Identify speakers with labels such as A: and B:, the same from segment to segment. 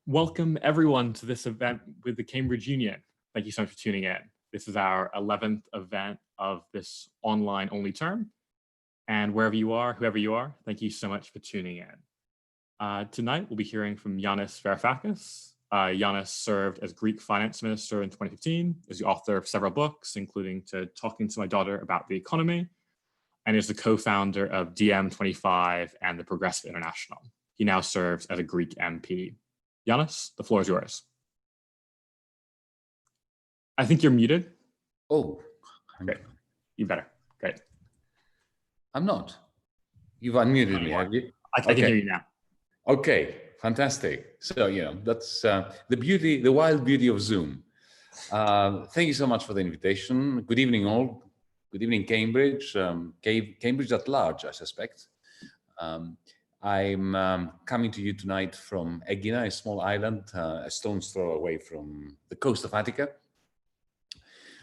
A: Welcome everyone to this event with the Cambridge Union. Thank you so much for tuning in. This is our 11th event of this online only term. And wherever you are, whoever you are, thank you so much for tuning in. Tonight, we'll be hearing from Yanis Varoufakis. Yanis served as Greek finance minister in 2015, is the author of several books, including Talking to My Daughter About the Economy, and is the co-founder of DM25 and the Progressive International. He now serves as a Greek MP. Yanis, the floor is yours. I think you're muted.
B: Oh,
A: great. You better. Great.
B: I'm not. You've unmuted me, have you?
A: I can hear you now.
B: Okay, fantastic. So, that's the beauty, the wild beauty of Zoom. Thank you so much for the invitation. Good evening, all. Good evening, Cambridge. Cambridge at large, I suspect. I'm coming to you tonight from Aegina, a small island, a stone's throw away from the coast of Attica.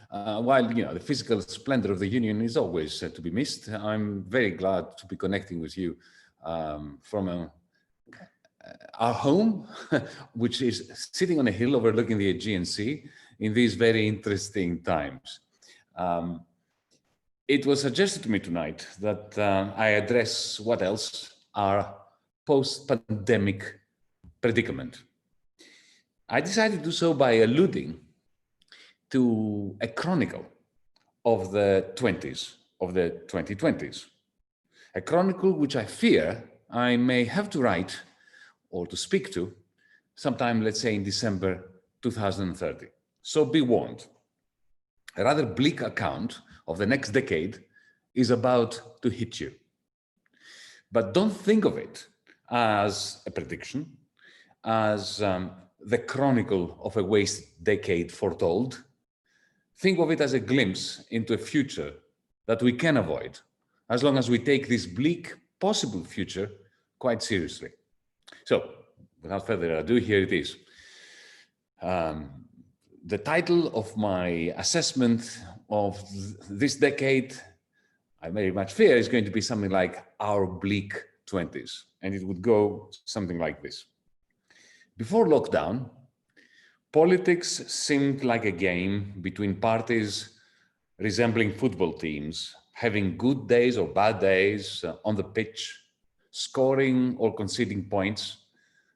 B: While the physical splendor of the Union is always to be missed, I'm very glad to be connecting with you from our home, which is sitting on a hill overlooking the Aegean Sea in these very interesting times. It was suggested to me tonight that I address what else? Our post-pandemic predicament. I decided to do so by alluding to a chronicle of the 20s, of the 2020s. A chronicle which I fear I may have to write or to speak to sometime, let's say in December 2030. So be warned. A rather bleak account of the next decade is about to hit you. But don't think of it as a prediction, as the chronicle of a wasted decade foretold. Think of it as a glimpse into a future that we can avoid, as long as we take this bleak possible future quite seriously. So, without further ado, here it is. The title of my assessment of this decade, I very much fear, is going to be something like Our Bleak 20s, and it would go something like this. Before lockdown, politics seemed like a game between parties resembling football teams, having good days or bad days on the pitch, scoring or conceding points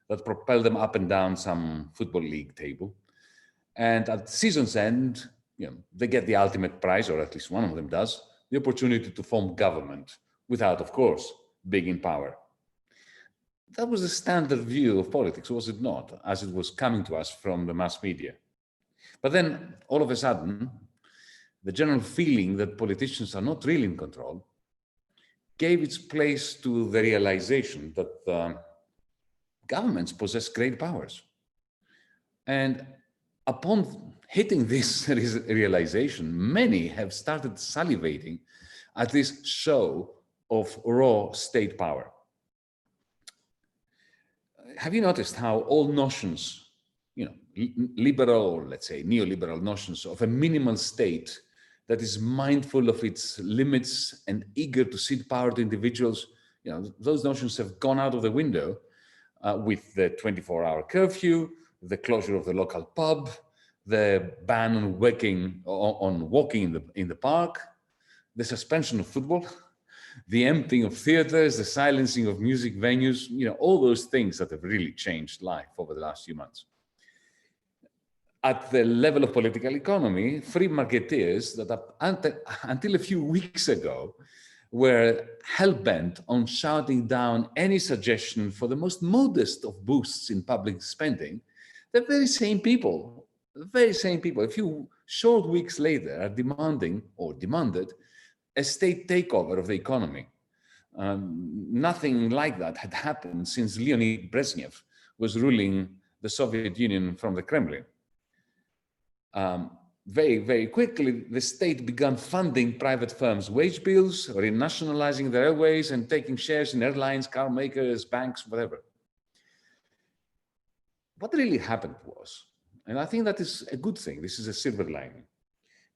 B: that propel them up and down some football league table. And at season's end, they get the ultimate prize, or at least one of them does, the opportunity to form government without, of course, being in power. That was the standard view of politics, was it not, as it was coming to us from the mass media. But then, all of a sudden, the general feeling that politicians are not really in control gave its place to the realization that governments possess great powers. And upon hitting this realization, many have started salivating at this show of raw state power. Have you noticed how all notions, liberal or let's say neoliberal notions of a minimal state that is mindful of its limits and eager to cede power to individuals, those notions have gone out of the window with the 24-hour curfew, the closure of the local pub, the ban on walking in the park, the suspension of football, the emptying of theaters, the silencing of music venues, all those things that have really changed life over the last few months. At the level of political economy, free marketeers that until a few weeks ago were hell-bent on shouting down any suggestion for the most modest of boosts in public spending, the very same people, a few short weeks later are demanded a state takeover of the economy. Nothing like that had happened since Leonid Brezhnev was ruling the Soviet Union from the Kremlin. Very, very quickly, the state began funding private firms' wage bills, renationalizing the railways and taking shares in airlines, car makers, banks, whatever. What really happened was, and I think that is a good thing, this is a silver lining.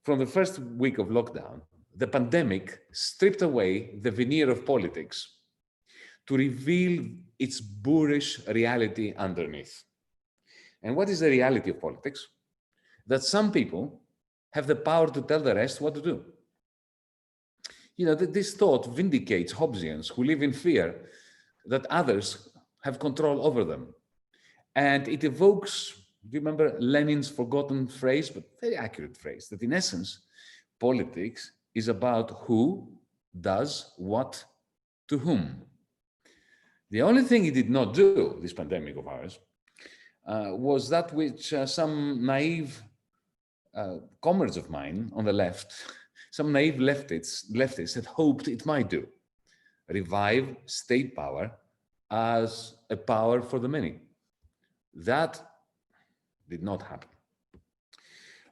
B: From the first week of lockdown, the pandemic stripped away the veneer of politics to reveal its boorish reality underneath. And what is the reality of politics? That some people have the power to tell the rest what to do. You know, this thought vindicates Hobbesians who live in fear that others have control over them. And it evokes, do you remember Lenin's forgotten phrase, but very accurate phrase, that in essence, politics is about who does what to whom. The only thing he did not do, this pandemic of ours, was that which some naive comrades of mine on the left, some naive leftists had hoped it might do: revive state power as a power for the many. That did not happen.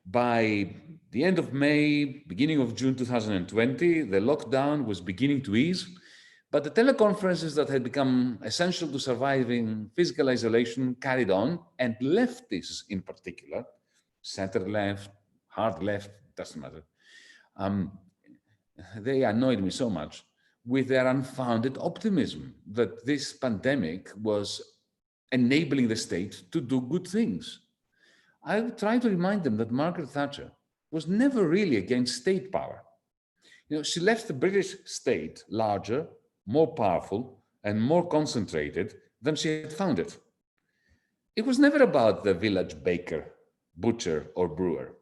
B: By the end of May, beginning of June 2020, the lockdown was beginning to ease, but the teleconferences that had become essential to surviving physical isolation carried on, and leftists in particular, center left, hard left, doesn't matter, they annoyed me so much with their unfounded optimism that this pandemic was enabling the state to do good things. I try to remind them that Margaret Thatcher was never really against state power. You know, she left the British state larger, more powerful, and more concentrated than she had found it. It was never about the village baker, butcher, or brewer.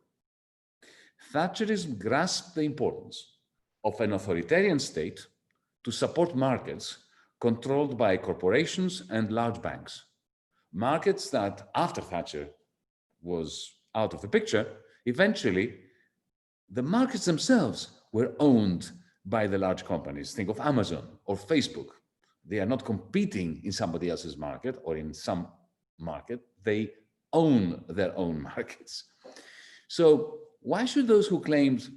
B: Thatcherism grasped the importance of an authoritarian state to support markets controlled by corporations and large banks. Markets that, after Thatcher was out of the picture, eventually the markets themselves were owned by the large companies. Think of Amazon or Facebook. They are not competing in somebody else's market or in some market. They own their own markets. So why should those who claimed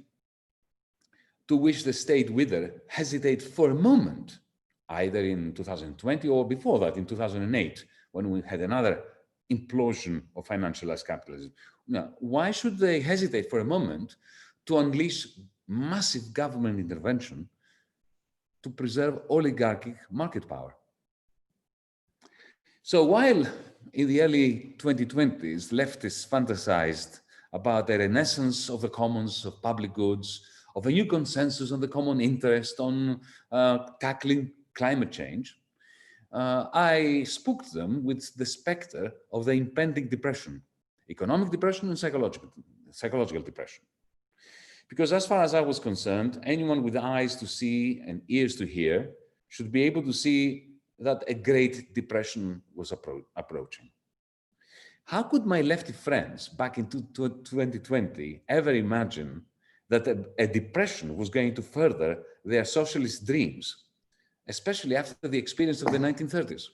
B: to wish the state wither hesitate for a moment, either in 2020 or before that, in 2008, when we had another implosion of financialized capitalism? Now, why should they hesitate for a moment to unleash massive government intervention to preserve oligarchic market power? So while in the early 2020s, leftists fantasized about a renaissance of the commons, of public goods, of a new consensus on the common interest, on tackling climate change, I spooked them with the specter of the impending depression, economic depression and psychological depression. Because as far as I was concerned, anyone with eyes to see and ears to hear should be able to see that a great depression was approaching. How could my lefty friends back in 2020 ever imagine that a depression was going to further their socialist dreams, especially after the experience of the 1930s?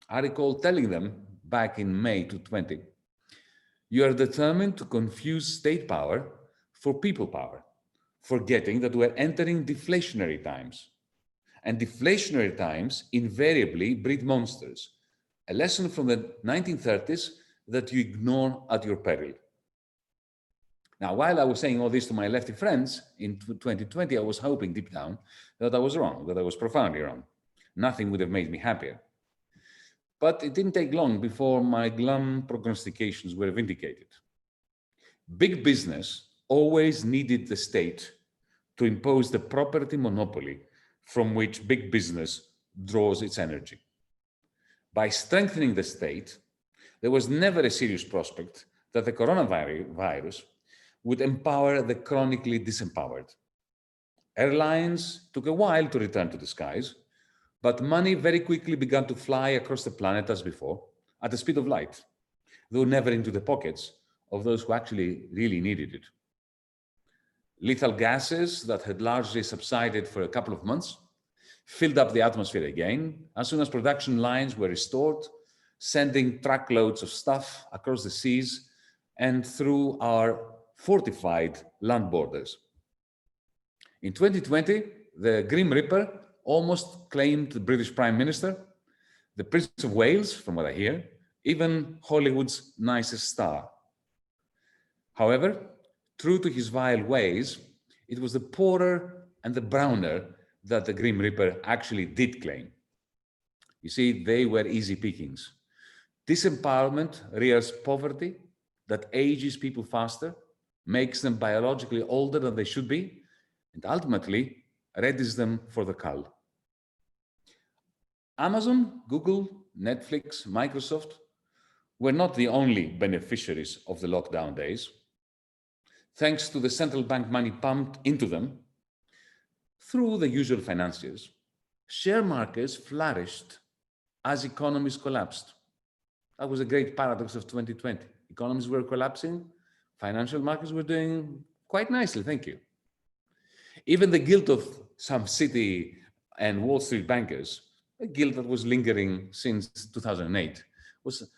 B: I recall telling them back in May 2020, you are determined to confuse state power for people power, forgetting that we're entering deflationary times. And deflationary times invariably breed monsters, a lesson from the 1930s that you ignore at your peril. Now, while I was saying all this to my lefty friends in 2020, I was hoping deep down that I was wrong, that I was profoundly wrong. Nothing would have made me happier. But it didn't take long before my glum prognostications were vindicated. Big business always needed the state to impose the property monopoly from which big business draws its energy. By strengthening the state, there was never a serious prospect that the coronavirus would empower the chronically disempowered. Airlines took a while to return to the skies, but money very quickly began to fly across the planet as before, at the speed of light, though never into the pockets of those who actually really needed it. Lethal gases that had largely subsided for a couple of months filled up the atmosphere again as soon as production lines were restored, sending truckloads of stuff across the seas and through our fortified land borders. In 2020, the Grim Reaper almost claimed the British Prime Minister, the Prince of Wales, from what I hear, even Hollywood's nicest star. However, true to his vile ways, it was the poorer and the browner that the Grim Reaper actually did claim. You see, they were easy pickings. Disempowerment rears poverty that ages people faster, makes them biologically older than they should be, and ultimately readies them for the cull. Amazon, Google, Netflix, Microsoft were not the only beneficiaries of the lockdown days. Thanks to the central bank money pumped into them through the usual financiers, share markets flourished as economies collapsed. That was a great paradox of 2020. Economies were collapsing, financial markets were doing quite nicely, thank you. Even the guilt of some Citi and Wall Street bankers, a guilt that was lingering since 2008, was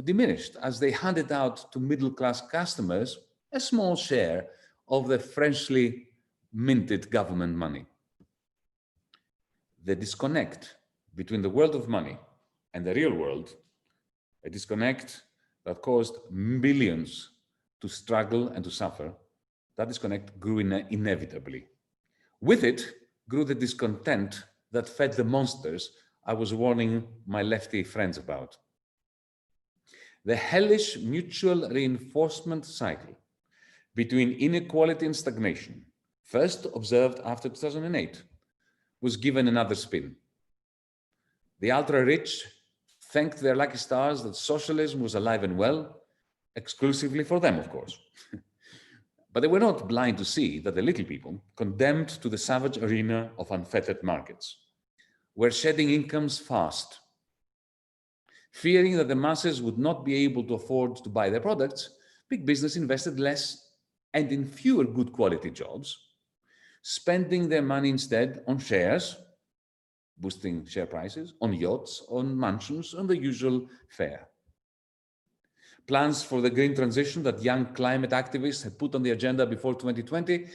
B: diminished as they handed out to middle-class customers a small share of the freshly minted government money. The disconnect between the world of money and the real world, a disconnect that caused millions to struggle and to suffer, that disconnect grew inevitably. With it grew the discontent that fed the monsters I was warning my lefty friends about. The hellish mutual reinforcement cycle between inequality and stagnation, first observed after 2008, was given another spin. The ultra-rich thanked their lucky stars that socialism was alive and well, exclusively for them, of course. But they were not blind to see that the little people, condemned to the savage arena of unfettered markets, were shedding incomes fast. Fearing that the masses would not be able to afford to buy their products, big business invested less and in fewer good quality jobs, spending their money instead on shares, boosting share prices, on yachts, on mansions, on the usual fare. Plans for the green transition that young climate activists had put on the agenda before 2020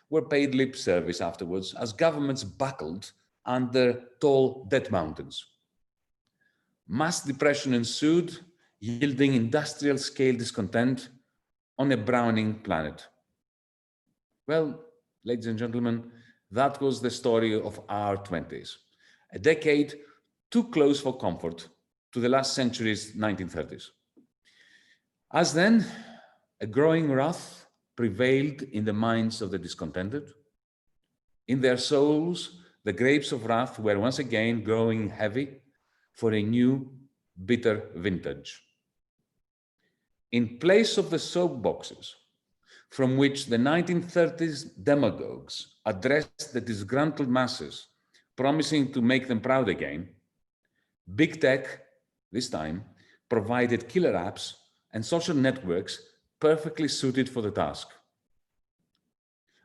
B: were paid lip service afterwards as governments buckled under tall debt mountains. Mass depression ensued, yielding industrial-scale discontent on a browning planet. Well, ladies and gentlemen, that was the story of our 20s, a decade too close for comfort to the last century's 1930s. As then, a growing wrath prevailed in the minds of the discontented. In their souls, the grapes of wrath were once again growing heavy for a new, bitter vintage. In place of the soapboxes from which the 1930s demagogues addressed the disgruntled masses, promising to make them proud again, big tech, this time, provided killer apps and social networks perfectly suited for the task.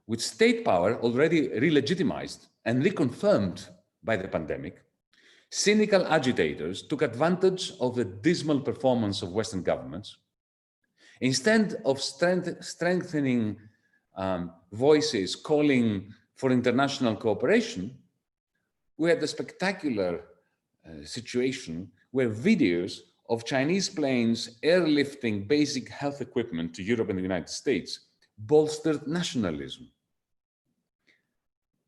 B: With state power already re-legitimized and reconfirmed by the pandemic, cynical agitators took advantage of the dismal performance of Western governments. Instead of strengthening voices calling for international cooperation, we had the spectacular situation where videos of Chinese planes airlifting basic health equipment to Europe and the United States bolstered nationalism.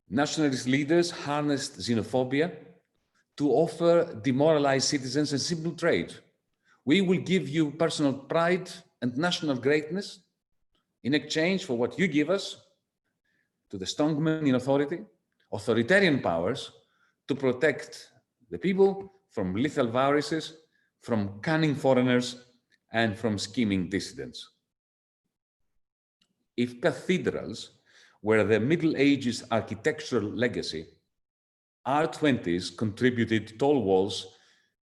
B: Nationalist leaders harnessed xenophobia to offer demoralized citizens a simple trade. We will give you personal pride and national greatness in exchange for what you give us, to the strongmen in authority, authoritarian powers to protect the people from lethal viruses, from cunning foreigners, and from scheming dissidents. If cathedrals were the Middle Ages architectural legacy, our 20s contributed tall walls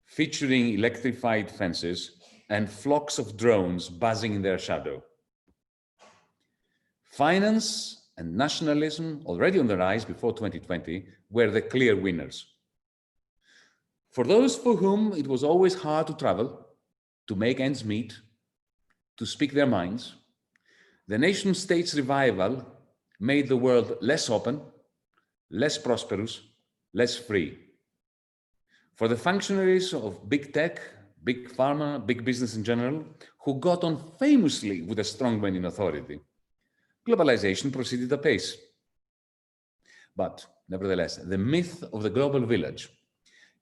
B: featuring electrified fences and flocks of drones buzzing in their shadow. Finance and nationalism, already on the rise before 2020, were the clear winners. For those for whom it was always hard to travel, to make ends meet, to speak their minds, the nation-state's revival made the world less open, less prosperous, less free. For the functionaries of big tech, big pharma, big business in general, who got on famously with the strongmen in authority, globalization proceeded apace. But nevertheless, the myth of the global village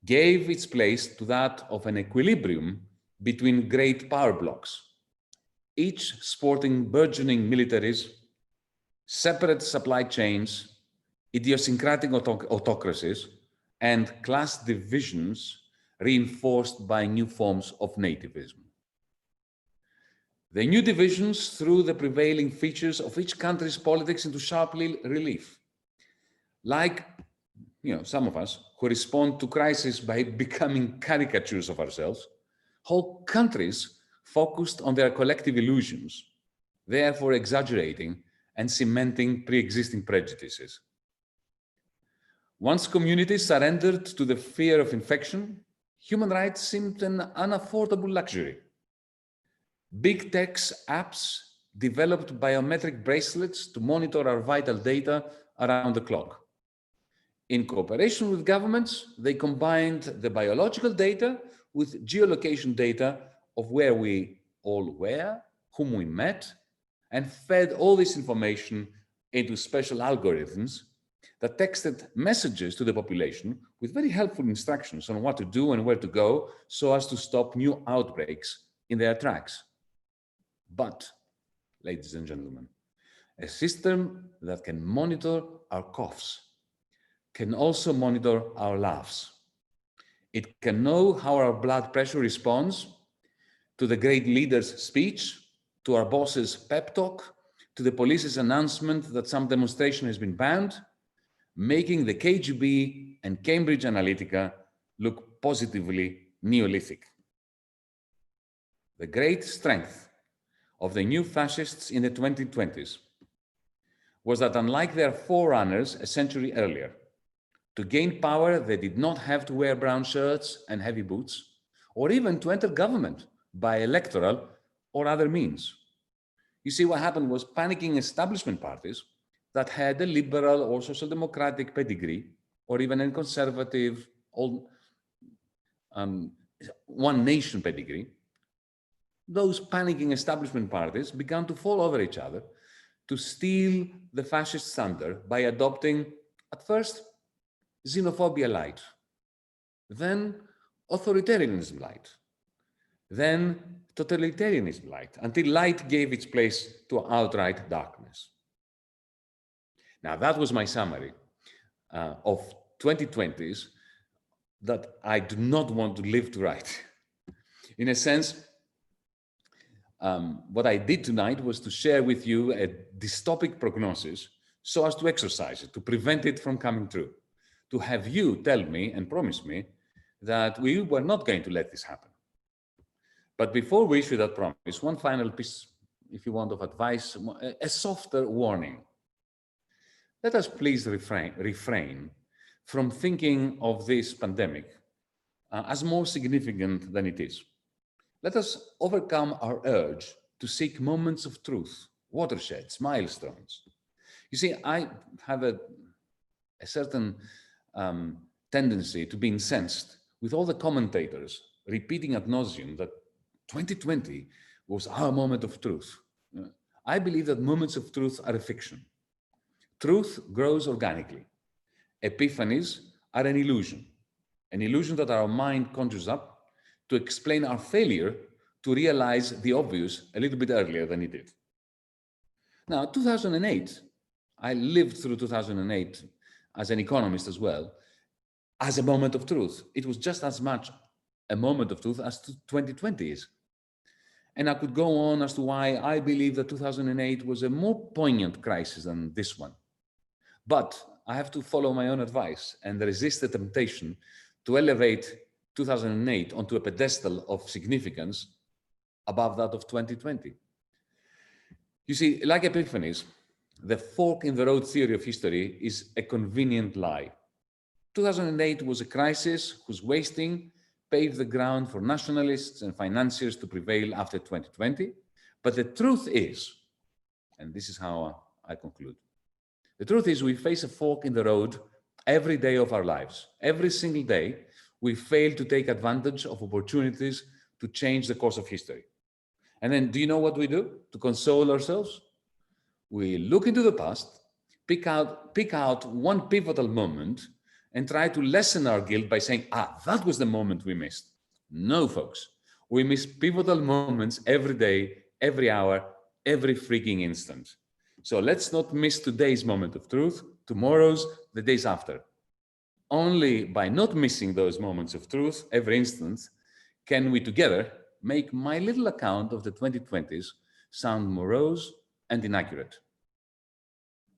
B: gave its place to that of an equilibrium between great power blocks, each sporting burgeoning militaries, separate supply chains, idiosyncratic autocracies, and class divisions reinforced by new forms of nativism. The new divisions threw the prevailing features of each country's politics into sharp relief. Like, some of us who respond to crisis by becoming caricatures of ourselves, whole countries focused on their collective illusions, therefore exaggerating and cementing pre-existing prejudices. Once communities surrendered to the fear of infection, human rights seemed an unaffordable luxury. Big tech's apps developed biometric bracelets to monitor our vital data around the clock. In cooperation with governments, they combined the biological data with geolocation data of where we all were, whom we met, and fed all this information into special algorithms that texted messages to the population with very helpful instructions on what to do and where to go so as to stop new outbreaks in their tracks. But, ladies and gentlemen, a system that can monitor our coughs can also monitor our laughs. It can know how our blood pressure responds to the great leader's speech, to our boss's pep talk, to the police's announcement that some demonstration has been banned, making the KGB and Cambridge Analytica look positively Neolithic. The great strength of the new fascists in the 2020s was that, unlike their forerunners a century earlier, to gain power, they did not have to wear brown shirts and heavy boots, or even to enter government by electoral or other means. You see, what happened was panicking establishment parties that had a liberal or social democratic pedigree, or even a conservative one nation pedigree, those panicking establishment parties began to fall over each other to steal the fascist thunder by adopting, at first, xenophobia light, then authoritarianism light, then totalitarianism light, until light gave its place to outright darkness. Now, that was my summary of 2020s that I do not want to live to write. In a sense, what I did tonight was to share with you a dystopic prognosis so as to exercise it, to prevent it from coming true, to have you tell me and promise me that we were not going to let this happen. But before we issue that promise, one final piece, if you want, of advice, a softer warning. Let us please refrain from thinking of this pandemic as more significant than it is. Let us overcome our urge to seek moments of truth, watersheds, milestones. You see, I have a certain tendency to be incensed with all the commentators repeating ad nauseum that 2020 was our moment of truth. I believe that moments of truth are a fiction. Truth grows organically. Epiphanies are an illusion that our mind conjures up to explain our failure to realize the obvious a little bit earlier than it did. Now, 2008, I lived through 2008 as an economist as well, as a moment of truth. It was just as much a moment of truth as 2020 is. And I could go on as to why I believe that 2008 was a more poignant crisis than this one. But I have to follow my own advice and resist the temptation to elevate 2008 onto a pedestal of significance above that of 2020. You see, like epiphanies, the fork in the road theory of history is a convenient lie. 2008 was a crisis whose wasting paved the ground for nationalists and financiers to prevail after 2020. But the truth is, and this is how I conclude, the truth is we face a fork in the road every day of our lives. Every single day, we fail to take advantage of opportunities to change the course of history. And then do you know what we do to console ourselves? We look into the past, pick out one pivotal moment and try to lessen our guilt by saying, that was the moment we missed. No, folks, We miss pivotal moments every day, every hour, every freaking instant. So let's not miss today's moment of truth, tomorrow's, the days after. Only by not missing those moments of truth every instant can we together make my little account of the 2020s sound morose and inaccurate.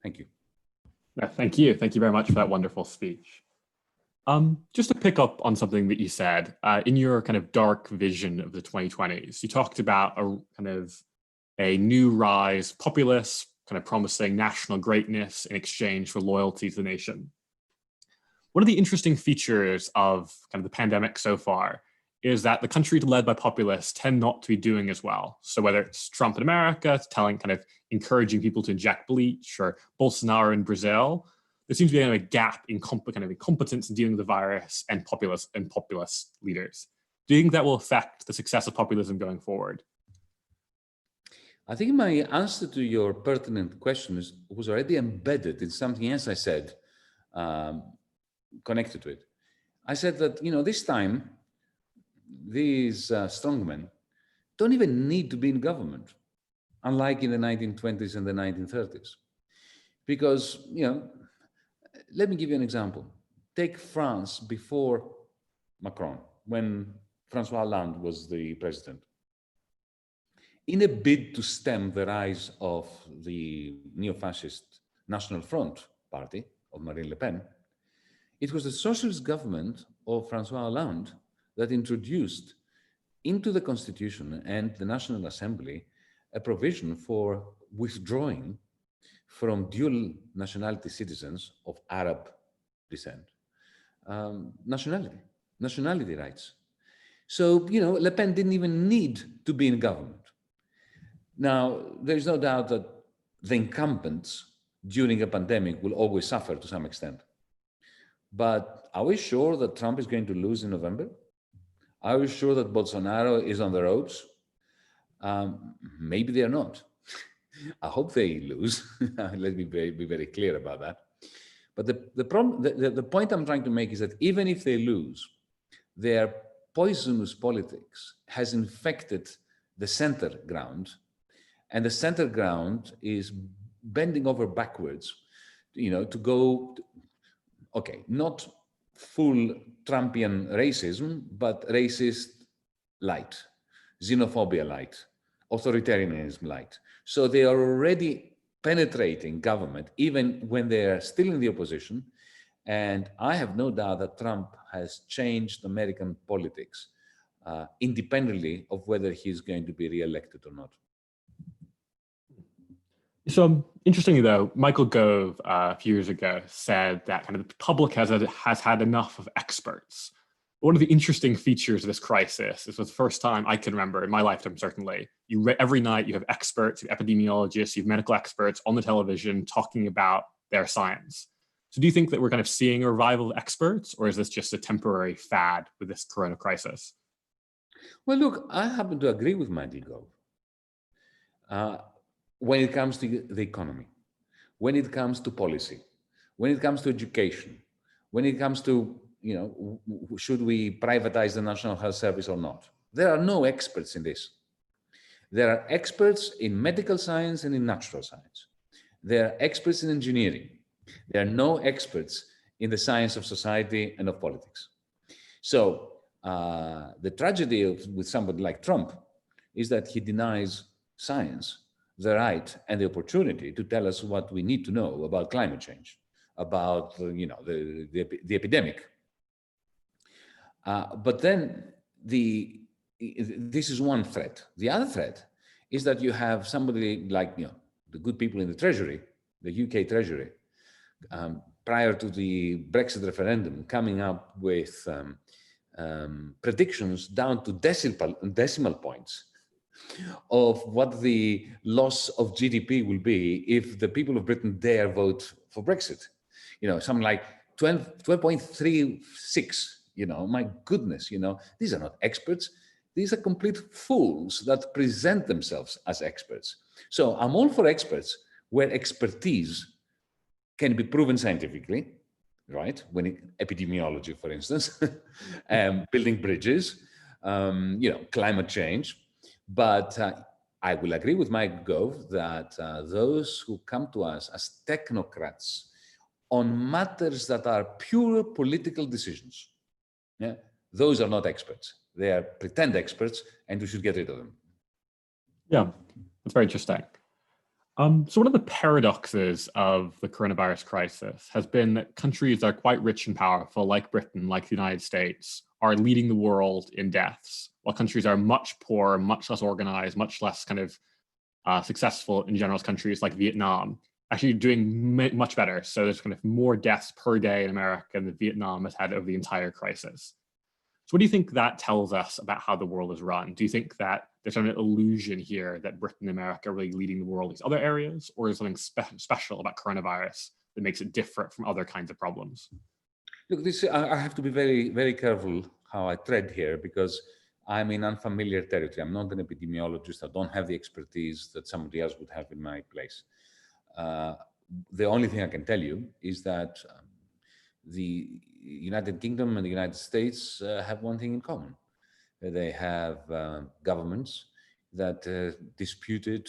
B: Thank you.
A: Thank you. Thank you very much for that wonderful speech. Just to pick up on something that you said, in your kind of dark vision of the 2020s, you talked about a new rise, populist, kind of promising national greatness in exchange for loyalty to the nation. One of the interesting features of kind of the pandemic so far is that the countries led by populists tend not to be doing as well. So whether it's Trump in America, encouraging people to inject bleach, or Bolsonaro in Brazil, there seems to be a gap in incompetence in dealing with the virus and populist leaders. Do you think that will affect the success of populism going forward?
B: I think my answer to your pertinent question was already embedded in something else I said, connected to it. I said that, this time, these strongmen don't even need to be in government, unlike in the 1920s and the 1930s. Because, let me give you an example. Take France before Macron, when François Hollande was the president. In a bid to stem the rise of the neo-fascist National Front party of Marine Le Pen, it was the socialist government of François Hollande that introduced into the Constitution and the National Assembly a provision for withdrawing from dual nationality citizens of Arab descent nationality rights. So, Le Pen didn't even need to be in government. Now, there's no doubt that the incumbents during a pandemic will always suffer to some extent. But are we sure that Trump is going to lose in November? Are we sure that Bolsonaro is on the ropes? Maybe they're not. I hope they lose. Let me be very clear about that. But the point I'm trying to make is that even if they lose, their poisonous politics has infected the center ground, and the center ground is bending over backwards, to go, not full Trumpian racism, but racist light, xenophobia light, authoritarianism light. So they are already penetrating government, even when they are still in the opposition. And I have no doubt that Trump has changed American politics, independently of whether he's going to be re-elected or not.
A: So interestingly, though, Michael Gove a few years ago said that kind of the public has had enough of experts. One of the interesting features of this crisis is, for the first time I can remember in my lifetime, certainly, every night you have experts, you have epidemiologists, you have medical experts on the television talking about their science. So do you think that we're kind of seeing a revival of experts, or is this just a temporary fad with this corona crisis?
B: Well, look, I happen to agree with Michael Gove. When it comes to the economy, when it comes to policy, when it comes to education, when it comes to, should we privatize the National Health Service or not? There are no experts in this. There are experts in medical science and in natural science. There are experts in engineering. There are no experts in the science of society and of politics. So the tragedy with somebody like Trump is that he denies science the right and the opportunity to tell us what we need to know about climate change, about the epidemic. But then this is one threat. The other threat is that you have somebody like the good people in the Treasury, the UK Treasury, prior to the Brexit referendum, coming up with predictions down to decimal points of what the loss of GDP will be if the people of Britain dare vote for Brexit. Something like 12.36, my goodness, these are not experts. These are complete fools that present themselves as experts. So I'm all for experts where expertise can be proven scientifically, right? Epidemiology, for instance, building bridges, climate change. But I will agree with Mike Gove that those who come to us as technocrats on matters that are pure political decisions, yeah, those are not experts. They are pretend experts, and we should get rid of them.
A: Yeah, that's very interesting. So one of the paradoxes of the coronavirus crisis has been that countries that are quite rich and powerful, like Britain, like the United States, are leading the world in deaths, while countries are much poorer, much less organized, much less kind of successful in general countries like Vietnam, actually doing much better. So there's kind of more deaths per day in America than Vietnam has had over the entire crisis. So what do you think that tells us about how the world is run? Do you think that there's an illusion here that Britain and America are really leading the world in these other areas, or is something special about coronavirus that makes it different from other kinds of problems?
B: Look, I have to be very, very careful how I tread here, because I'm in unfamiliar territory. I'm not an epidemiologist. I don't have the expertise that somebody else would have in my place. The only thing I can tell you is that the United Kingdom and the United States have one thing in common. They have governments that disputed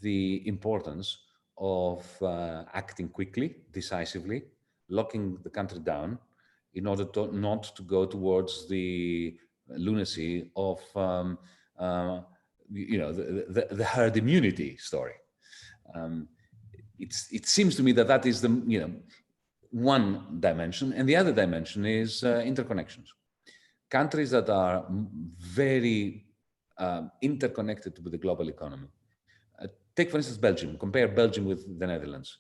B: the importance of acting quickly, decisively, locking the country down in order not to go towards the lunacy of the herd immunity story. It seems to me that is the one dimension, and the other dimension is interconnections. Countries that are very interconnected with the global economy. Take, for instance, Belgium. Compare Belgium with the Netherlands.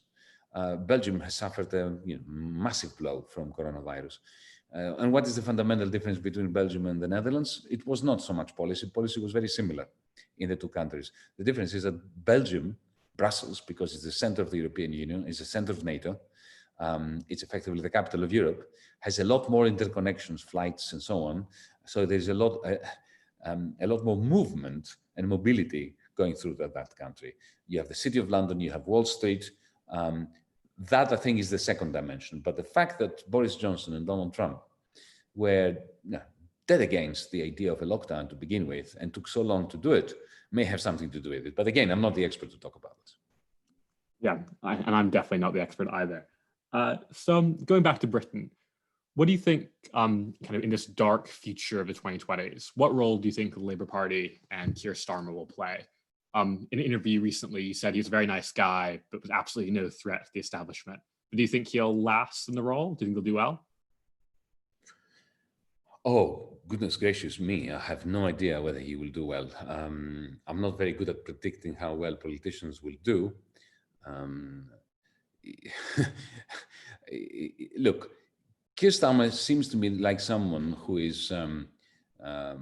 B: Belgium has suffered a massive blow from coronavirus. And what is the fundamental difference between Belgium and the Netherlands? It was not so much policy. Policy was very similar in the two countries. The difference is that Belgium, Brussels, because it's the center of the European Union, is the center of NATO, it's effectively the capital of Europe, has a lot more interconnections, flights, and so on. So there's a lot more movement and mobility going through that country. You have the City of London, you have Wall Street. That, I think, is the second dimension. But the fact that Boris Johnson and Donald Trump were dead against the idea of a lockdown to begin with and took so long to do it may have something to do with it. But again, I'm not the expert to talk about this.
A: Yeah, and I'm definitely not the expert either. So going back to Britain, what do you think, kind of in this dark future of the 2020s, what role do you think the Labour Party and Keir Starmer will play? In an interview recently, you said he's a very nice guy, but was absolutely no threat to the establishment. But do you think he'll last in the role? Do you think he'll do well?
B: Oh, goodness gracious me. I have no idea whether he will do well. I'm not very good at predicting how well politicians will do. Look, Keir Starmer seems to me like someone who is a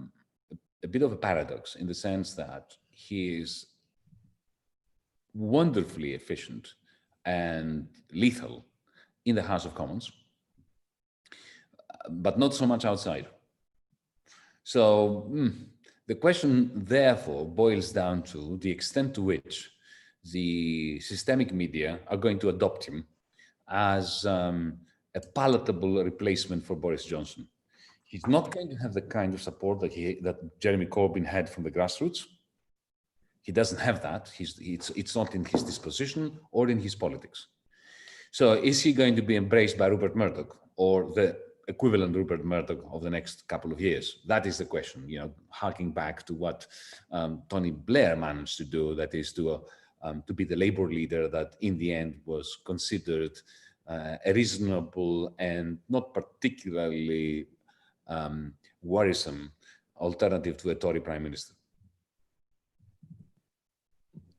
B: bit of a paradox in the sense that he is wonderfully efficient and lethal in the House of Commons, but not so much outside. So the question, therefore, boils down to the extent to which the systemic media are going to adopt him as a palatable replacement for Boris Johnson. He's not going to have the kind of support that Jeremy Corbyn had from the grassroots. He doesn't have that. It's not in his disposition or in his politics. So is he going to be embraced by Rupert Murdoch or the equivalent Rupert Murdoch of the next couple of years? That is the question, harking back to what Tony Blair managed to do, that is to be the Labour leader that in the end was considered a reasonable and not particularly worrisome alternative to a Tory Prime Minister.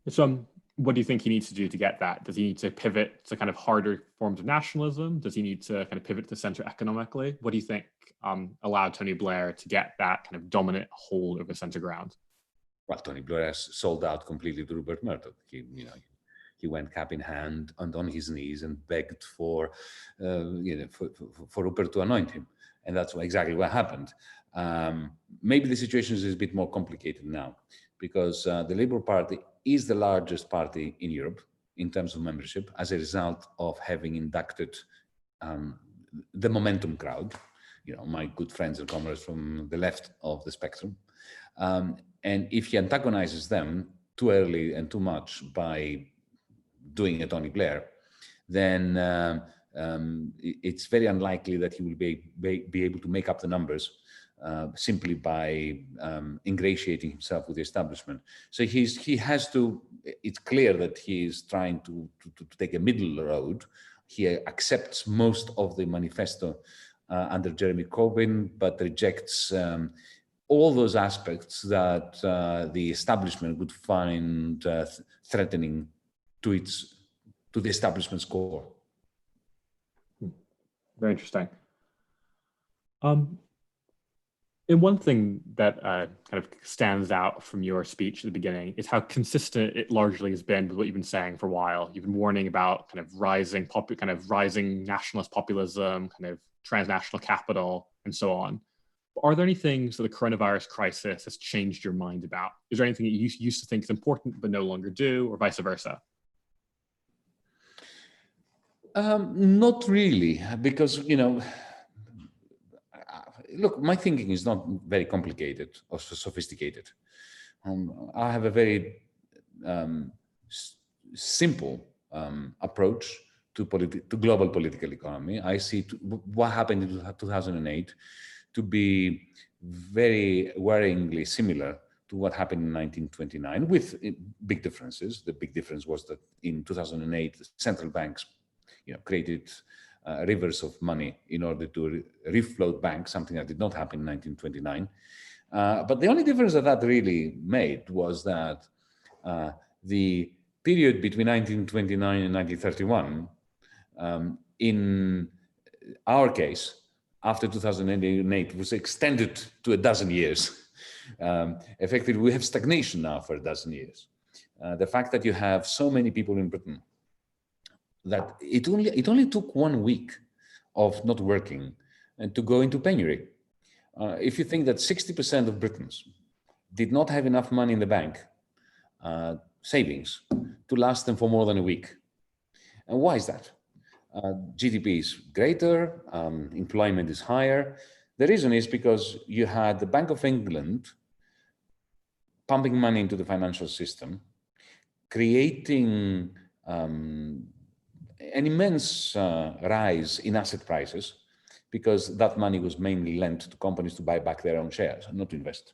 A: So what do you think he needs to do to get that? Does he need to pivot to kind of harder forms of nationalism? Does he need to kind of pivot to center economically? What do you think allowed Tony Blair to get that kind of dominant hold over center ground?
B: Well, Tony Blair has sold out completely to Rupert Murdoch. He went cap in hand and on his knees and begged for Rupert to anoint him. And that's exactly what happened. Maybe the situation is a bit more complicated now because the Labour Party is the largest party in Europe in terms of membership as a result of having inducted the Momentum crowd my good friends and comrades from the left of the spectrum. And if he antagonizes them too early and too much by doing a Tony Blair, then it's very unlikely that he will be able to make up the numbers simply by ingratiating himself with the establishment. So he has to, it's clear that he is trying to take a middle road. He accepts most of the manifesto under Jeremy Corbyn, but rejects all those aspects that the establishment would find threatening to the establishment's core.
A: Very interesting. And one thing that kind of stands out from your speech at the beginning is how consistent it largely has been with what you've been saying for a while. You've been warning about kind of rising nationalist populism, kind of transnational capital, and so on. But are there any things that the coronavirus crisis has changed your mind about? Is there anything that you used to think is important but no longer do, or vice versa?
B: Not really, because, look, my thinking is not very complicated or sophisticated. I have a very simple approach to global political economy. I see what happened in 2008 to be very worryingly similar to what happened in 1929, with big differences. The big difference was that in 2008, central banks created rivers of money in order to refloat banks, something that did not happen in 1929. But the only difference that really made was that the period between 1929 and 1931, in our case, after 2008, was extended to a dozen years. Effectively, we have stagnation now for a dozen years. The fact that you have so many people in Britain, that it only took 1 week of not working and to go into penury. If you think that 60% of Britons did not have enough money in the bank, savings, to last them for more than a week. And why is that? GDP is greater, employment is higher. The reason is because you had the Bank of England pumping money into the financial system, creating an immense rise in asset prices, because that money was mainly lent to companies to buy back their own shares, not to invest,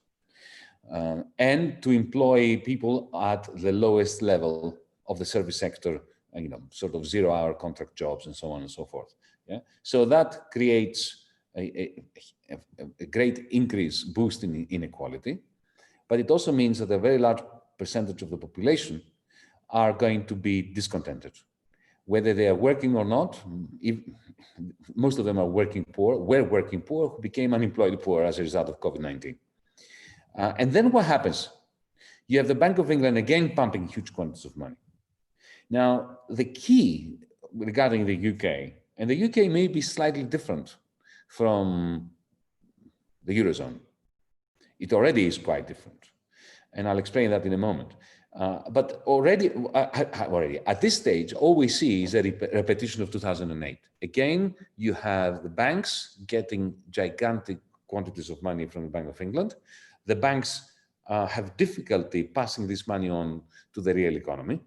B: and to employ people at the lowest level of the service sector, sort of 0-hour contract jobs and so on and so forth. Yeah, so that creates a great increase, boost in inequality, but it also means that a very large percentage of the population are going to be discontented, whether they are working or not. Most of them are working poor, who became unemployed poor as a result of COVID-19. And then what happens? You have the Bank of England again pumping huge quantities of money. Now, the key regarding the UK, and the UK may be slightly different from the Eurozone. It already is quite different. And I'll explain that in a moment. But already at this stage, all we see is a repetition of 2008. Again, you have the banks getting gigantic quantities of money from the Bank of England. The banks have difficulty passing this money on to the real economy.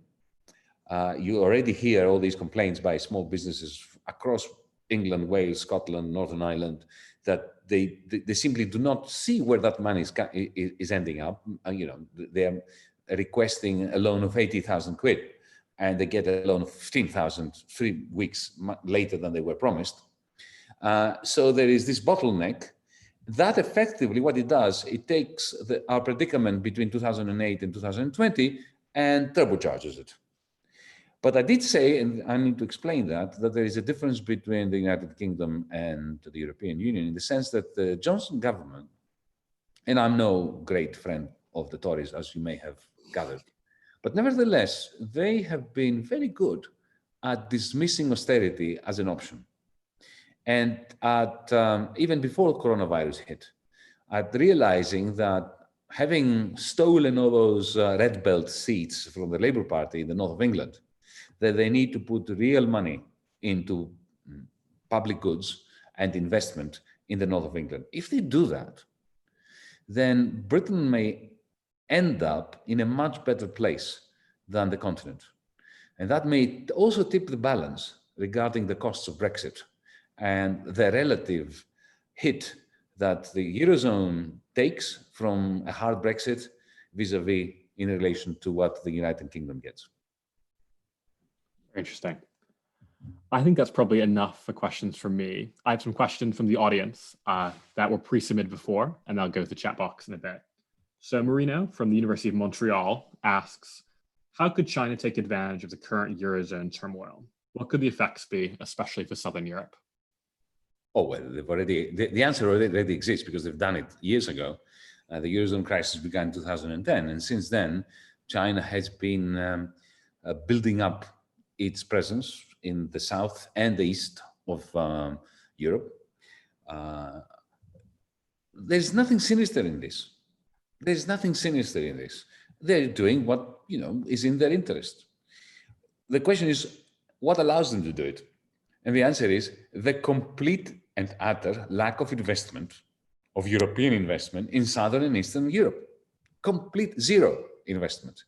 B: You already hear all these complaints by small businesses across England, Wales, Scotland, Northern Ireland, that they simply do not see where that money is ending up. They are requesting a loan of 80,000 quid, and they get a loan of 15,000 3 weeks later than they were promised. So there is this bottleneck that effectively what it does, it takes our predicament between 2008 and 2020 and turbocharges it. But I did say, and I need to explain that there is a difference between the United Kingdom and the European Union in the sense that the Johnson government, and I'm no great friend of the Tories, as you may have gathered, but nevertheless, they have been very good at dismissing austerity as an option. And at even before coronavirus hit, at realizing that having stolen all those red belt seats from the Labour Party in the north of England, that they need to put real money into public goods and investment in the north of England. If they do that, then Britain may end up in a much better place than the continent. And that may also tip the balance regarding the costs of Brexit and the relative hit that the Eurozone takes from a hard Brexit vis-a-vis in relation to what the United Kingdom gets.
A: Interesting. I think that's probably enough for questions from me. I have some questions from the audience that were pre-submitted before, and I'll go to the chat box in a bit. So Marino from the University of Montreal asks, how could China take advantage of the current Eurozone turmoil? What could the effects be, especially for Southern Europe?
B: Oh, well, the answer already exists because they've done it years ago. The Eurozone crisis began in 2010, and since then, China has been building up its presence in the south and the east of Europe. There's nothing sinister in this. There's nothing sinister in this. They're doing what is in their interest. The question is, what allows them to do it? And the answer is the complete and utter lack of investment, of European investment in Southern and Eastern Europe. Complete zero investment.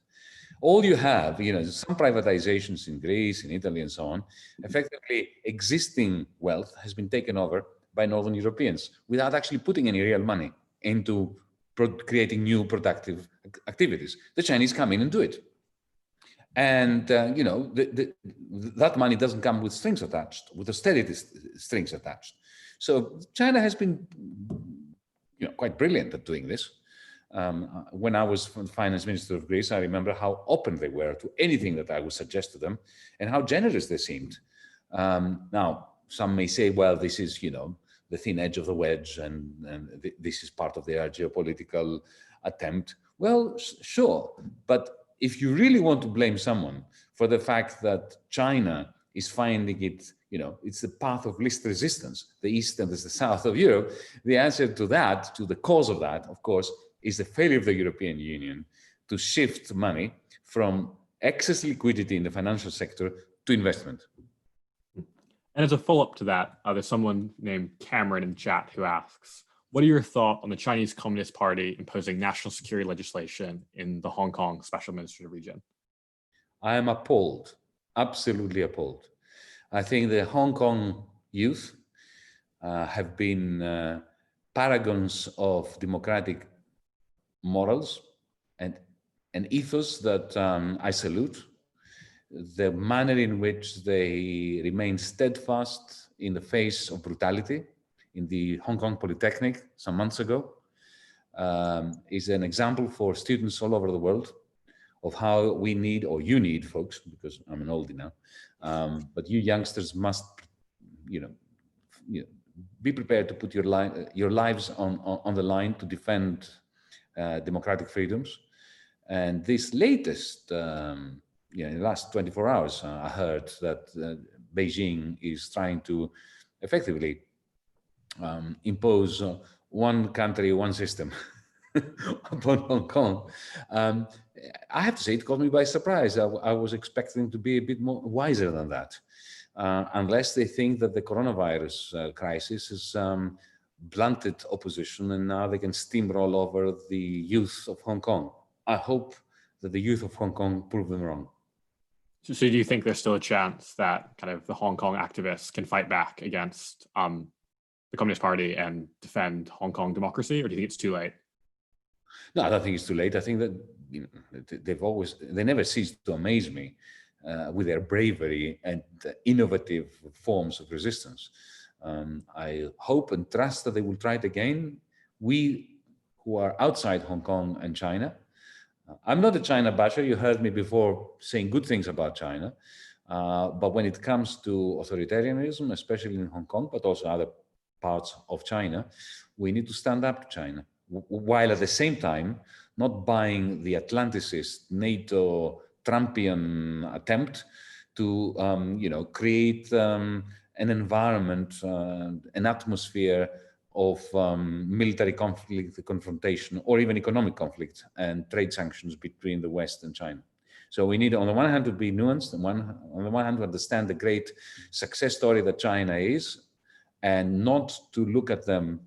B: All you have, some privatizations in Greece, in Italy, and so on. Effectively, existing wealth has been taken over by Northern Europeans without actually putting any real money into creating new productive activities. The Chinese come in and do it. And, that money doesn't come with strings attached, with austerity strings attached. So China has been, quite brilliant at doing this. When I was finance minister of Greece, I remember how open they were to anything that I would suggest to them and how generous they seemed. Now, some may say, well, this is, the thin edge of the wedge and this is part of their geopolitical attempt. Well, sure. But if you really want to blame someone for the fact that China is finding it, it's the path of least resistance, the East and the South of Europe, the answer to that, to the cause of that, of course, is the failure of the European Union to shift money from excess liquidity in the financial sector to investment.
A: And as a follow-up to that, there's someone named Cameron in chat who asks, what are your thoughts on the Chinese Communist Party imposing national security legislation in the Hong Kong Special Administrative Region?
B: I am appalled, absolutely appalled. I think the Hong Kong youth have been paragons of democratic morals and an ethos that I salute. The manner in which they remain steadfast in the face of brutality in the Hong Kong Polytechnic some months ago is an example for students all over the world of how we need, or you need, folks, because I'm an oldie now, but you youngsters must, be prepared to put your lives on the line to defend democratic freedoms. And this latest, in the last 24 hours, I heard that Beijing is trying to effectively impose one country, one system upon Hong Kong. I have to say, it caught me by surprise. I was expecting to be a bit more wiser than that, unless they think that the coronavirus crisis has blunted opposition and now they can steamroll over the youth of Hong Kong. I hope that the youth of Hong Kong prove them wrong.
A: So do you think there's still a chance that kind of the Hong Kong activists can fight back against the Communist Party and defend Hong Kong democracy, or do you think it's too late?
B: No, I don't think it's too late. I think that they never cease to amaze me with their bravery and innovative forms of resistance. I hope and trust that they will try it again. We who are outside Hong Kong and China, I'm not a China basher. You heard me before saying good things about China. But when it comes to authoritarianism, especially in Hong Kong, but also other parts of China, we need to stand up to China, while at the same time not buying the Atlanticist, NATO, Trumpian attempt to create an environment, an atmosphere of military conflict, confrontation, or even economic conflict and trade sanctions between the West and China. So we need, on the one hand, to be nuanced, on the one hand, to understand the great success story that China is, and not to look at them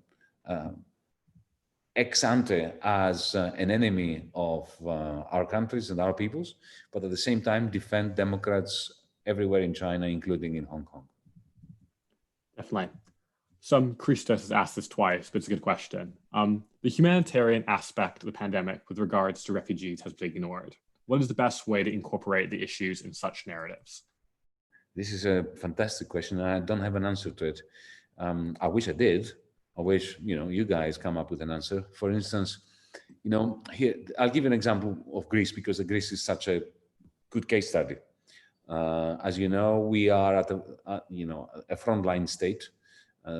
B: ex ante as an enemy of our countries and our peoples, but at the same time defend democrats everywhere in China, including in Hong Kong.
A: Definitely. Christos has asked this twice, but it's a good question. The humanitarian aspect of the pandemic with regards to refugees has been ignored. What is the best way to incorporate the issues in such narratives?
B: This is a fantastic question. I don't have an answer to it. I wish I did. I wish, you guys come up with an answer. For instance, here, I'll give you an example of Greece, because Greece is such a good case study. As you know, we are at a frontline state.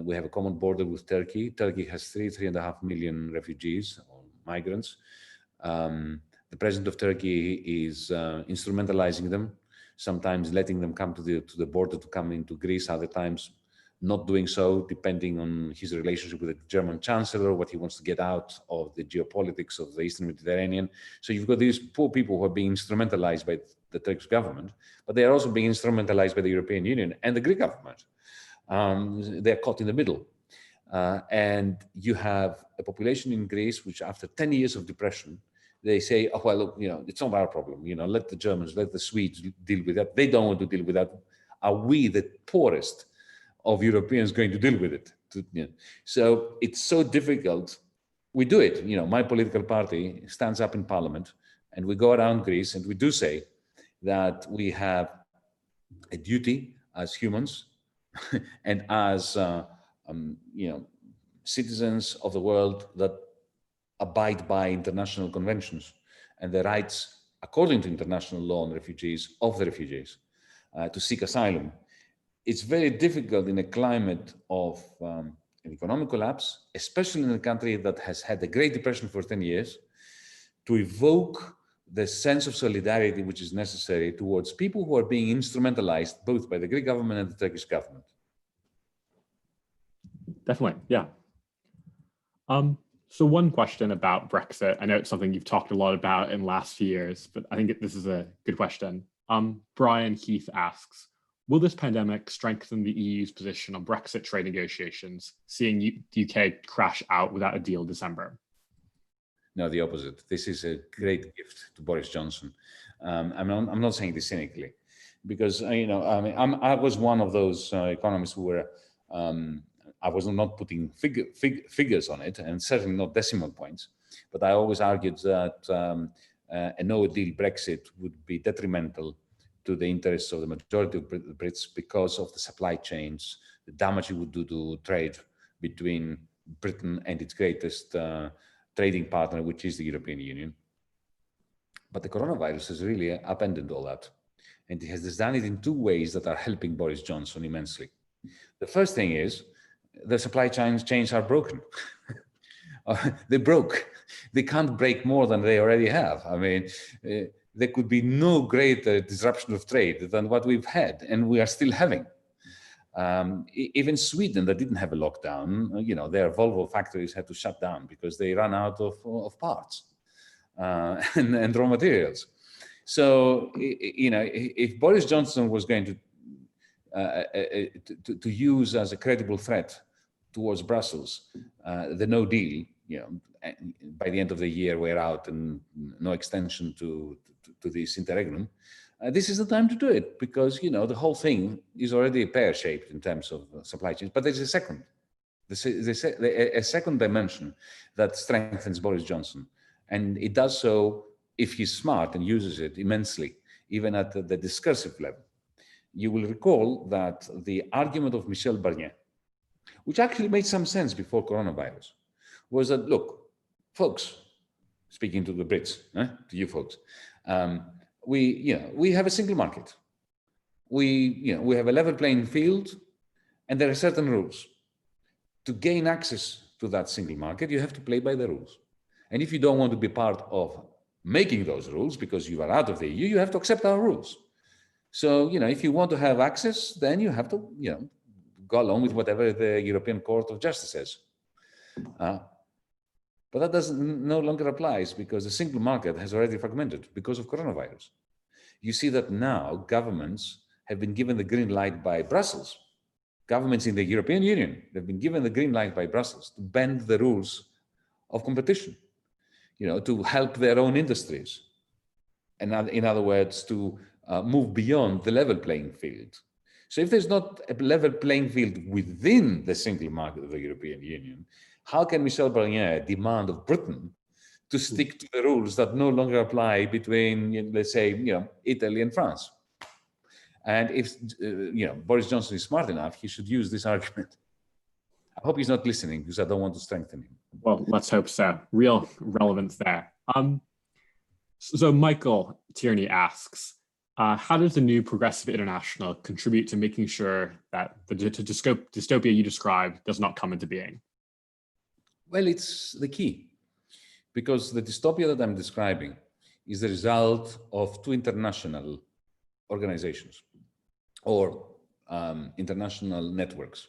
B: We have a common border with Turkey. Turkey has 3.5 million refugees or migrants. The president of Turkey is instrumentalizing them, sometimes letting them come to the border to come into Greece, other times not doing so, depending on his relationship with the German chancellor, what he wants to get out of the geopolitics of the Eastern Mediterranean. So you've got these poor people who are being instrumentalized by the Turkish government, but they are also being instrumentalized by the European Union and the Greek government. They're caught in the middle. And you have a population in Greece, which after 10 years of depression, they say, oh, well, look, it's not our problem. Let the Germans, let the Swedes deal with that. They don't want to deal with that. Are we, the poorest of Europeans, going to deal with it? So it's so difficult. We do it. My political party stands up in parliament and we go around Greece and we do say that we have a duty as humans and as citizens of the world that abide by international conventions and the rights, according to international law on refugees, of the refugees to seek asylum. It's very difficult in a climate of an economic collapse, especially in a country that has had the Great Depression for 10 years, to evoke the sense of solidarity which is necessary towards people who are being instrumentalized both by the Greek government and the Turkish government.
A: Definitely, yeah. So one question about Brexit. I know it's something you've talked a lot about in the last few years, but I think this is a good question. Brian Heath asks, will this pandemic strengthen the EU's position on Brexit trade negotiations, seeing the UK crash out without a deal in December?
B: No, the opposite. This is a great gift to Boris Johnson. I'm not saying this cynically, because I was one of those economists who were. I was not putting figures on it, and certainly not decimal points. But I always argued that a no-deal Brexit would be detrimental to the interests of the majority of Brits because of the supply chains, the damage it would do to trade between Britain and its greatest trading partner, which is the European Union. But the coronavirus has really upended all that. And it has done it in two ways that are helping Boris Johnson immensely. The first thing is the supply chains are broken. They broke. They can't break more than they already have. I mean, there could be no greater disruption of trade than what we've had, and we are still having. Even Sweden, that didn't have a lockdown, their Volvo factories had to shut down because they ran out of parts and raw materials. So, if Boris Johnson was going to use as a credible threat towards Brussels the no deal, by the end of the year we're out and no extension to this interregnum, this is the time to do it, because the whole thing is already pear-shaped in terms of supply chains. But there's a second dimension that strengthens Boris Johnson, and it does so if he's smart and uses it immensely, even at the discursive level. You will recall that the argument of Michel Barnier, which actually made some sense before coronavirus, was that, look, folks, speaking to the Brits, to you folks, we have a single market. We have a level playing field, and there are certain rules. To gain access to that single market, you have to play by the rules. And if you don't want to be part of making those rules because you are out of the EU, you have to accept our rules. So, if you want to have access, then you have to, go along with whatever the European Court of Justice says. But that no longer applies, because the single market has already fragmented because of coronavirus. You see that now governments have been given the green light by Brussels governments in the European Union, they've been given the green light by Brussels to bend the rules of competition, to help their own industries. And in other words, to move beyond the level playing field. So if there's not a level playing field within the single market of the European Union, how can Michel Barnier demand of Britain to stick to the rules that no longer apply between, let's say, Italy and France? And if Boris Johnson is smart enough, he should use this argument. I hope he's not listening because I don't want to strengthen him.
A: Well, let's hope so. Real relevance there. So Michael Tierney asks, how does the new Progressive International contribute to making sure that the dystopia you described does not come into being?
B: Well, it's the key, because the dystopia that I'm describing is the result of two international organizations or international networks.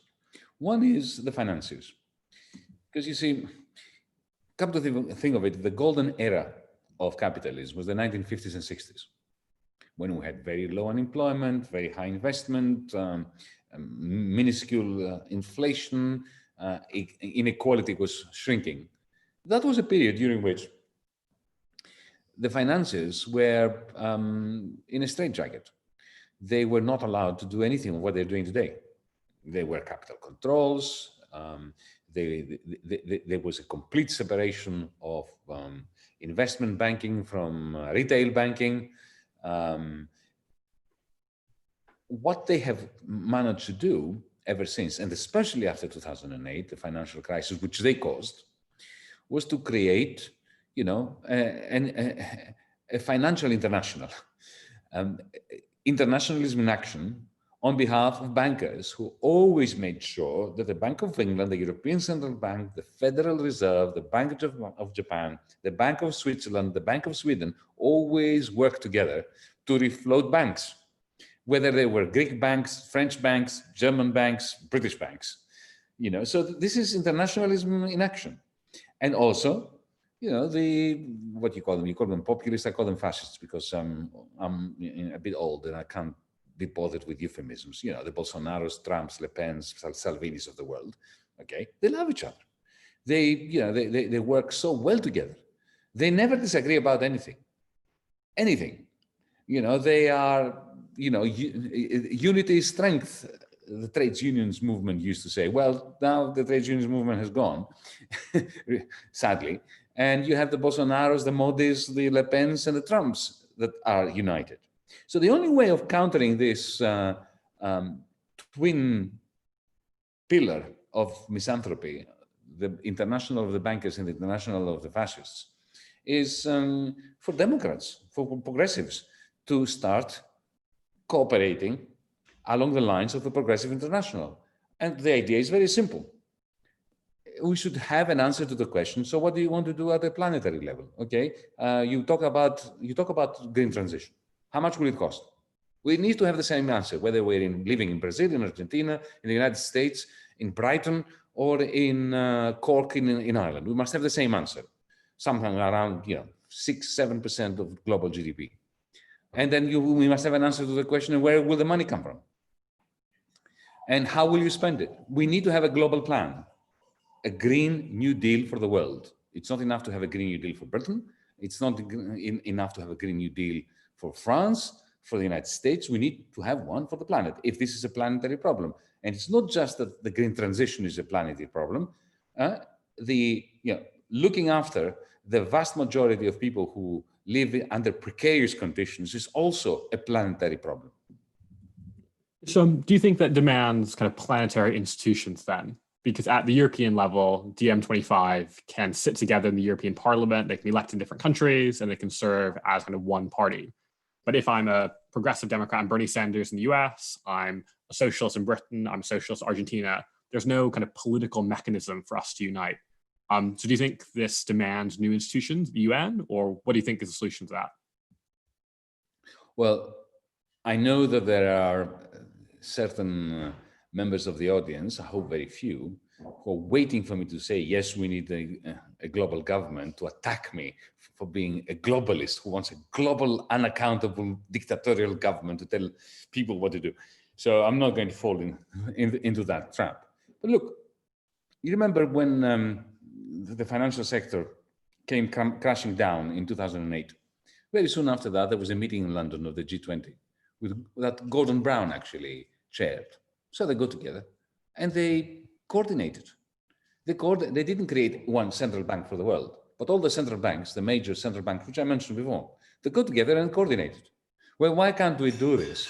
B: One is the financiers, because you see, come to think of it, the golden era of capitalism was the 1950s and 60s, when we had very low unemployment, very high investment, minuscule inflation, inequality was shrinking. That was a period during which the financiers were in a straitjacket. They were not allowed to do anything of what they're doing today. There were capital controls. There was a complete separation of investment banking from retail banking. What they have managed to do ever since, and especially after 2008, the financial crisis, which they caused, was to create, a financial international, internationalism in action on behalf of bankers who always made sure that the Bank of England, the European Central Bank, the Federal Reserve, the Bank of Japan, the Bank of Switzerland, the Bank of Sweden, always worked together to refloat banks, whether they were Greek banks, French banks, German banks, British banks. So this is internationalism in action. And also, what you call them populists, I call them fascists, because I'm a bit old and I can't be bothered with euphemisms. The Bolsonaros, Trumps, Le Pens, Salvinis of the world. Okay, they love each other. They work so well together. They never disagree about anything. They are, unity is strength. The trades unions movement used to say. Well, now the trades unions movement has gone, sadly. And you have the Bolsonaros, the Modis, the Le Pens, and the Trumps that are united. So the only way of countering this twin pillar of misanthropy, the international of the bankers and the international of the fascists, is for Democrats, for progressives, to start cooperating along the lines of the Progressive International. And the idea is very simple. We should have an answer to the question, so what do you want to do at a planetary level? Okay, you talk about green transition. How much will it cost? We need to have the same answer, whether we're living in Brazil, in Argentina, in the United States, in Brighton, or in Cork in Ireland. We must have the same answer, something around 6-7% of global GDP. And then we must have an answer to the question, where will the money come from? And how will you spend it? We need to have a global plan, a Green New Deal for the world. It's not enough to have a Green New Deal for Britain. It's not enough to have a Green New Deal for France, for the United States. We need to have one for the planet, if this is a planetary problem. And it's not just that the green transition is a planetary problem. Looking after the vast majority of people who live under precarious conditions is also a planetary problem.
A: So do you think that demands kind of planetary institutions then? Because at the European level, DiEM25 can sit together in the European Parliament, they can be elected in different countries, and they can serve as kind of one party. But if I'm a progressive Democrat, I'm Bernie Sanders in the US, I'm a socialist in Britain, I'm a socialist in Argentina, there's no kind of political mechanism for us to unite. So do you think this demands new institutions, the UN, or what do you think is the solution to that?
B: Well, I know that there are certain members of the audience, I hope very few, who are waiting for me to say, yes, we need a global government, to attack me for being a globalist who wants a global, unaccountable, dictatorial government to tell people what to do. So I'm not going to fall into that trap. But look, you remember when the financial sector came crashing down in 2008? Very soon after that, there was a meeting in London of the G20 that Gordon Brown actually chaired. So they got together and they coordinated. They didn't create one central bank for the world, but all the central banks, the major central banks, which I mentioned before, they got together and coordinated. Well, why can't we do this?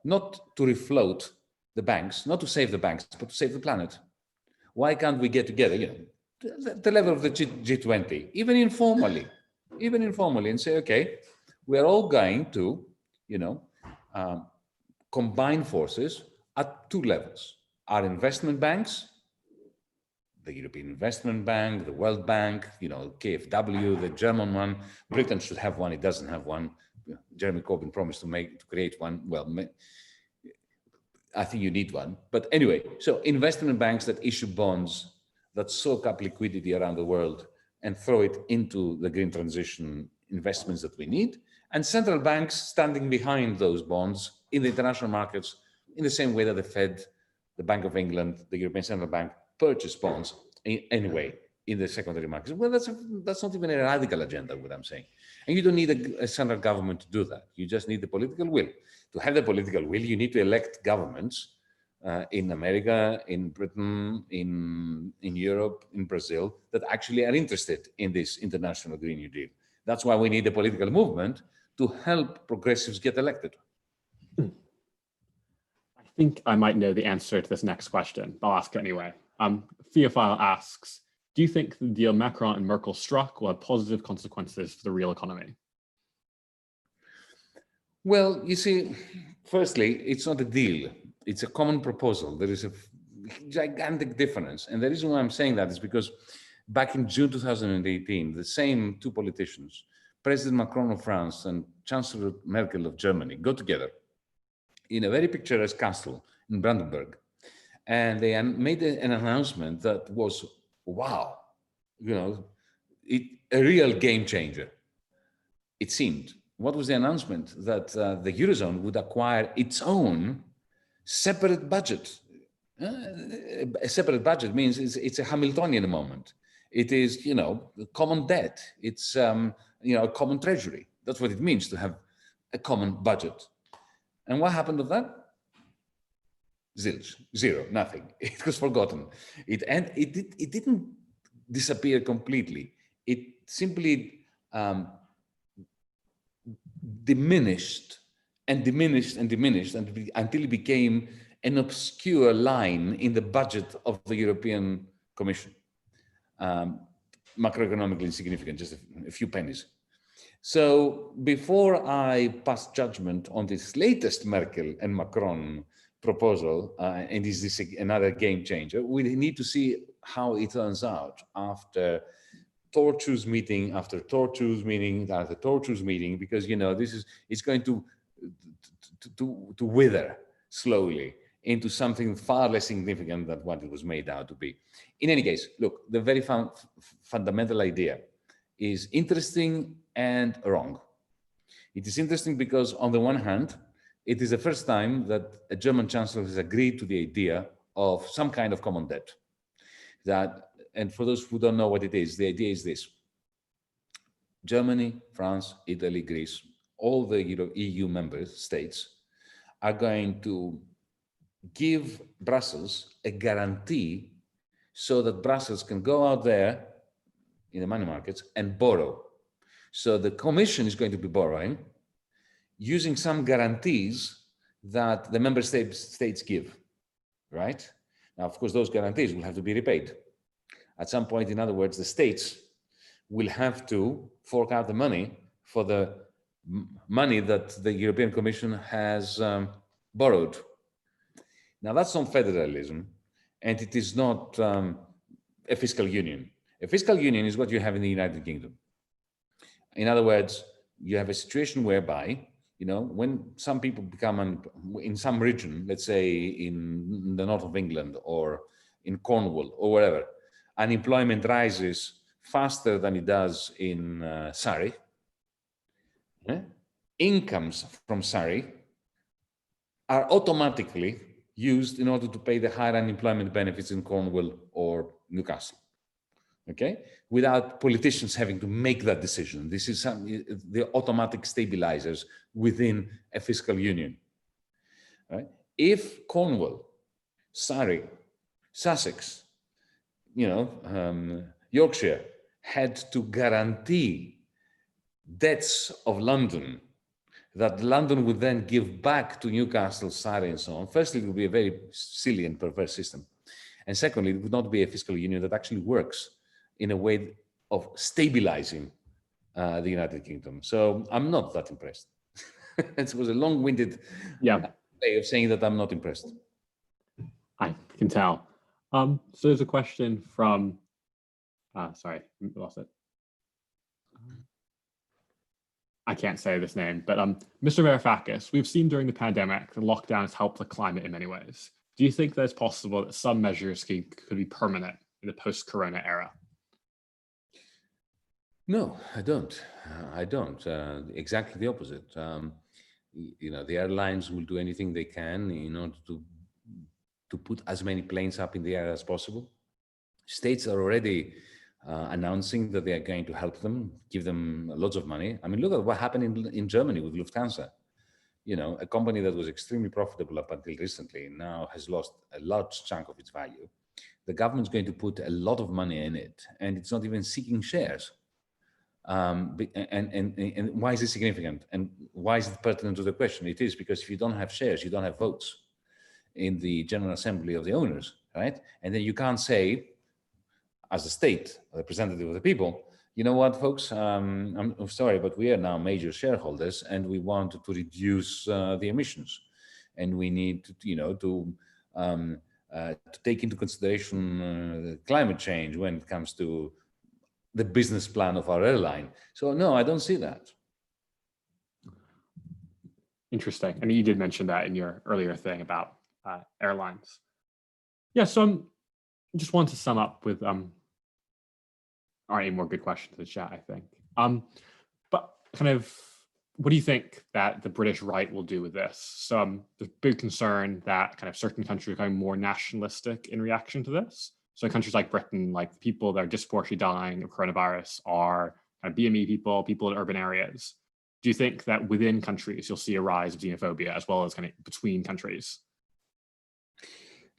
B: Not to refloat the banks, not to save the banks, but to save the planet. Why can't we get together, the level of the G20, even informally, and say, okay, we're all going to, combine forces at two levels. Our investment banks, the European Investment Bank, the World Bank, KfW, the German one. Britain should have one. It doesn't have one. Jeremy Corbyn promised to create one. Well, I think you need one. But anyway, so investment banks that issue bonds that soak up liquidity around the world and throw it into the green transition investments that we need, and central banks standing behind those bonds in the international markets in the same way that the Fed, the Bank of England, the European Central Bank purchase bonds anyway in the secondary markets. Well, that's not even a radical agenda, what I'm saying. And you don't need a central government to do that. You just need the political will. To have the political will, you need to elect governments in America, in Britain, in Europe, in Brazil, that actually are interested in this international Green New Deal. That's why we need a political movement to help progressives get elected.
A: I think I might know the answer to this next question. I'll ask it anyway. Theophile asks, do you think the deal Macron and Merkel struck will have positive consequences for the real economy?
B: Well, you see, firstly, it's not a deal. It's a common proposal. There is a gigantic difference. And the reason why I'm saying that is because back in June 2018, the same two politicians, President Macron of France and Chancellor Merkel of Germany, got together in a very picturesque castle in Brandenburg. And they made an announcement that was, wow, a real game changer, it seemed. What was the announcement? That the Eurozone would acquire its own separate budget. A separate budget means it's a Hamiltonian moment. It is, common debt. It's, a common treasury. That's what it means to have a common budget. And what happened to that? Zilch, zero, nothing. It was forgotten. It didn't disappear completely. It simply diminished until it became an obscure line in the budget of the European Commission. Macroeconomically insignificant, just a few pennies. So before I pass judgment on this latest Merkel and Macron proposal, and is this another game changer, we need to see how it turns out after tortuous meeting after tortuous meeting after tortuous meeting, because it's going to wither slowly into something far less significant than what it was made out to be. In any case, look, the very fundamental idea is interesting and wrong. It is interesting because on the one hand, it is the first time that a German chancellor has agreed to the idea of some kind of common debt. And for those who don't know what it is, the idea is this: Germany, France, Italy, Greece, all the EU member states are going to give Brussels a guarantee so that Brussels can go out there in the money markets and borrow. So the Commission is going to be borrowing using some guarantees that the member states give, right? Now, of course, those guarantees will have to be repaid. At some point, in other words, the states will have to fork out the money for the money that the European Commission has borrowed. Now, that's not federalism, and it is not a fiscal union. A fiscal union is what you have in the United Kingdom. In other words, you have a situation whereby, when some people become in some region, let's say in the north of England or in Cornwall or wherever, unemployment rises faster than it does in Surrey. Incomes from Surrey are automatically used in order to pay the higher unemployment benefits in Cornwall or Newcastle. Okay, without politicians having to make that decision. This is the automatic stabilizers within a fiscal union. Right? If Cornwall, Surrey, Sussex, Yorkshire had to guarantee debts of London that London would then give back to Newcastle, Surrey, and so on, firstly, it would be a very silly and perverse system. And secondly, it would not be a fiscal union that actually works in a way of stabilizing the United Kingdom. So I'm not that impressed. It was a long-winded way of saying that I'm not impressed.
A: I can tell. So there's a question from, sorry, I lost it. I can't say this name, but Mr. Varoufakis, we've seen during the pandemic, the lockdown has helped the climate in many ways. Do you think that it's possible that some measures could be permanent in the post-corona era?
B: No, I don't. I don't. Exactly the opposite. The airlines will do anything they can in order to put as many planes up in the air as possible. States are already announcing that they are going to help them, give them lots of money. I mean, look at what happened in Germany with Lufthansa. A company that was extremely profitable up until recently now has lost a large chunk of its value. The government's going to put a lot of money in it, and it's not even seeking shares. And why is it significant? And why is it pertinent to the question? It is because if you don't have shares, you don't have votes in the General Assembly of the owners, right? And then you can't say, as a state, a representative of the people, you know what, folks, I'm sorry, but we are now major shareholders and we want to reduce the emissions. And we need to take into consideration climate change when it comes to the business plan of our airline. So no, I don't see that.
A: Interesting. I mean, you did mention that in your earlier thing about airlines. Yeah, so I just want to sum up with any more good questions in the chat, I think. But kind of, what do you think that the British right will do with this? So there's big concern that kind of certain countries are becoming more nationalistic in reaction to this. So countries like Britain, like people that are disproportionately dying of coronavirus are kind of BME people in urban areas. Do you think that within countries you'll see a rise of xenophobia as well as kind of between countries?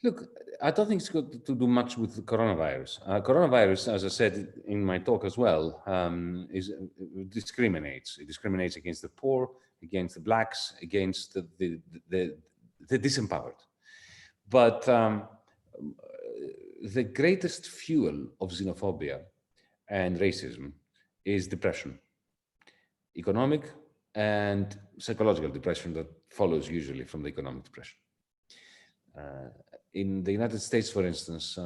B: Look, I don't think it's good to do much with the coronavirus. Coronavirus, as I said in my talk as well, discriminates. It discriminates against the poor, against the blacks, against the disempowered. But the greatest fuel of xenophobia and racism is depression. Economic and psychological depression that follows usually from the economic depression. In the United States, for instance,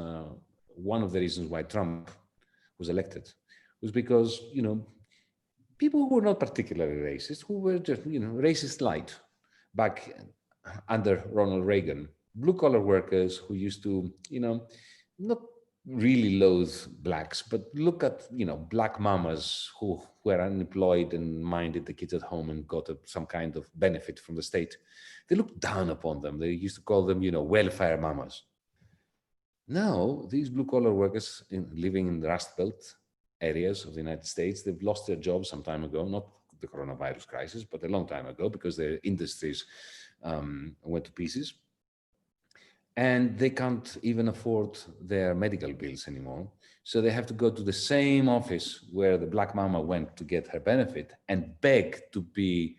B: one of the reasons why Trump was elected was because, people who were not particularly racist, who were just, racist light back under Ronald Reagan, blue-collar workers who used to, not really loathe blacks, but look at, black mamas who were unemployed and minded the kids at home and got some kind of benefit from the state. They looked down upon them. They used to call them, welfare mamas. Now, these blue-collar workers living in the Rust Belt areas of the United States, they've lost their jobs some time ago, not the coronavirus crisis, but a long time ago, because their industries went to pieces. And they can't even afford their medical bills anymore. So they have to go to the same office where the black mama went to get her benefit and beg to be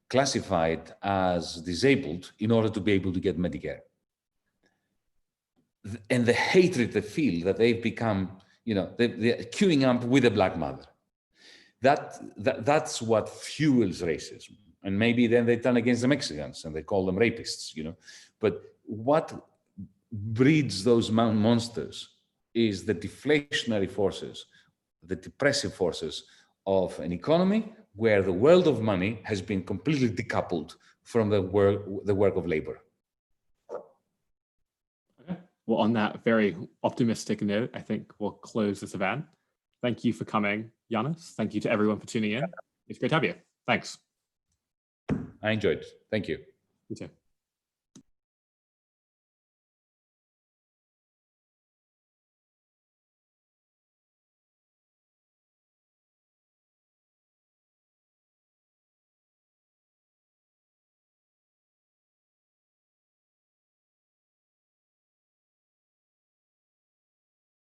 B: classified as disabled in order to be able to get Medicare. And the hatred they feel that they've become, they're queuing up with a black mother. That's what fuels racism. And maybe then they turn against the Mexicans and they call them rapists, But what breeds those monsters is the deflationary forces, the depressive forces of an economy where the world of money has been completely decoupled from the work of labor.
A: Okay. Well, on that very optimistic note, I think we'll close this event. Thank you for coming, Yanis. Thank you to everyone for tuning in. It's great to have you. Thanks.
B: I enjoyed it. Thank you.
A: You too.